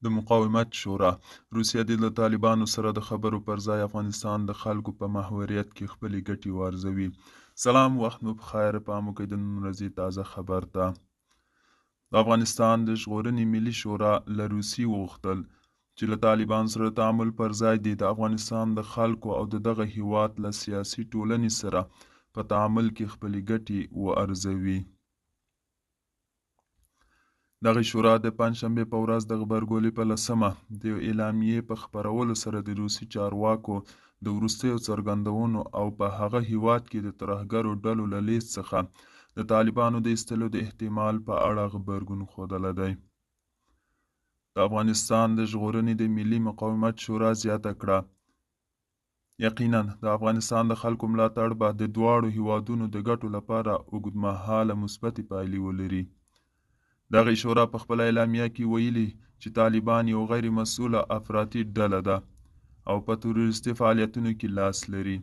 د مقاومت شورا روسیه د طالبانو سره د خبرو پر ځای افغانستان د خلکو په محوریت کې خپلې ګټې وارزوي. سلام، وخت مو په خیر. پام وکړئ د نن ورځې تازه خبر ته. د افغانستان د ژغورنې ملي شورا له روسیې وغوښتل چې له طالبان سره تعامل پر ځای د افغانستان د خلکو او دغه هیواد له سیاسي ټولنې سره په تعامل کې خپلې ګټې وارزوي. دغه شورا د پنجشنبې په ورځ د غبرګولي په 10مه د اعلامیې په خپرولو سره د روسي چارواکو د وروستیو څرګندونو او په هغه هیواد کې د ترهګرو ډلو له لیست څخه د طالبانو د ایستلو د احتمال په اړه غبرګون ښودلی دی. د افغانستان د ژغورنې د ملي مقاومت شورا زیاته کړه، یقینا د افغانستان د خلکو ملاتړ به د دواړو هیوادونو د ګټو لپاره اوږدمهاله مثبتې پایلې ولري. دغه شورا په خپله اعلامیه کې ویلي چې طالبان یو غیر مسؤله افراطي ډله ده او په تروریستي فعالیتونو کې لاس لري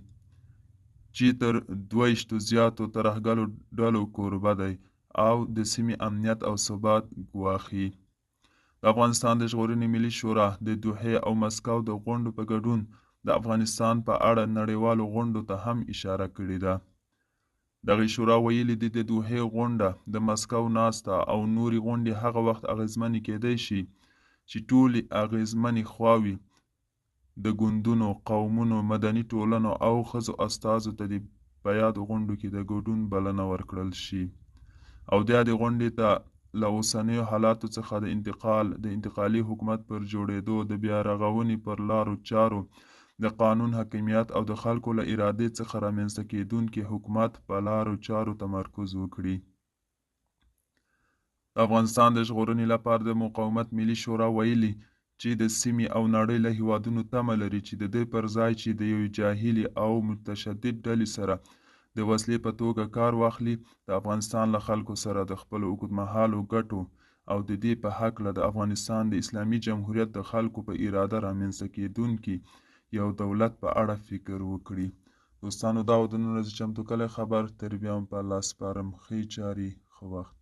چې تر 22 زیاتو ترهګرو ډلو کوربه دی او د سیمې امنیت او ثبات ګواښي. د افغانستان د ژغورنې ملي شورا د دوحې او مسکو د غونډو په ګډون د افغانستان په اړه نړیوالو غونډو ته هم اشاره کړې ده. دغه شورا ویلي دي د دوحې غونډه، د مسکو ناسته او نورې غونډې هغه وخت اغیزمنې کېدای شي چې ټولې اغیزمنې خواوې د ګوندونو، قومونو، مدني ټولنو او ښځو استازو ته په یادو غونډو کې د ګډون بلنه ورکړل شي او د غونډې ته له اوسنیو حالاتو څخه د انتقالي حکومت پر جوړېدو، د بیا رغونې پر لارو چارو، د قانون حاکمیت او د خلکو له ارادې څخه رامنځته کېدونکي حکومت په لارو چارو تمرکز وکړي. د افغانستان د ژغورنې لپاره د مقاومت ملي شورا ویلي چې د سیمې او نړۍ له هیوادونو تمه لري چې د دې پر ځای چې د یو جاهلي او متشدد ډلې سره د وسلې په توګه کار واخلي، د افغانستان له خلکو سره د خپلو اوږدمهالو ګټو او د دې په هکله د افغانستان د اسلامي جمهوریت د خلکو په اراده رامنځته کېدونکي یو دولت په اړه فکر وکړي. دوستانو، دا و د نن ورځې چمتو کلی خبر. تر بیا هم په الله سپارم. ښې چارې، ښه وخت.